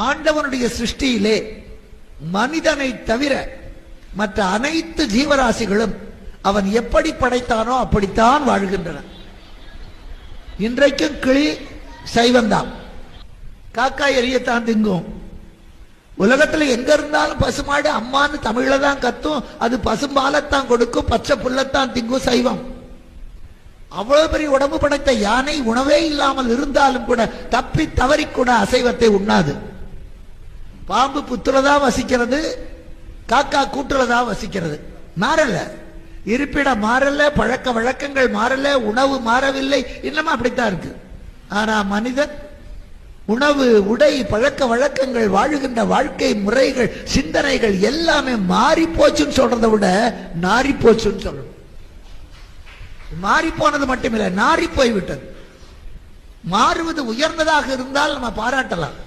ஆண்டவனுடைய சிருஷ்டியிலே மனிதனை தவிர மற்ற அனைத்து ஜீவராசிகளும் அவன் எப்படி படைத்தானோ அப்படித்தான் வாழ்கின்றன. இன்றைக்கும் கிளி சைவந்தான், காக்கா எரியத்தான் திங்கும். உலகத்துல எங்க இருந்தாலும் பசுமாடு அம்மான்னு தமிழ்ல தான் கத்தும், அது பசும்பாலத்தான் கொடுக்கும், பச்சை புல்லத்தான் திங்கும் சைவம். அவ்வளவு பெரிய உடம்பு படைத்த யானை உணவே இல்லாமல் இருந்தாலும் கூட தப்பி தவறி கூட அசைவத்தை உண்ணாது. பாம்பு புத்துலதான் வசிக்கிறது, காக்கா கூட்டுலதான் வசிக்கிறது. மாறல, இருப்பிடம் மாறல, பழக்க வழக்கங்கள் மாறல, உணவு மாறவில்லை, இன்னமும் அப்படித்தான் இருக்கு. ஆனா மனிதன் உணவு, உடை, பழக்க வழக்கங்கள், வாழுகின்ற வாழ்க்கை முறைகள், சிந்தனைகள் எல்லாமே மாறி போச்சுன்னு சொல்றதை விட நாரி போச்சுன்னு சொல்லணும். மாறி போனது மட்டுமில்லை, நாரி போய்விட்டது. மாறுவது உயர்ந்ததாக இருந்தால் நம்ம பாராட்டலாம்.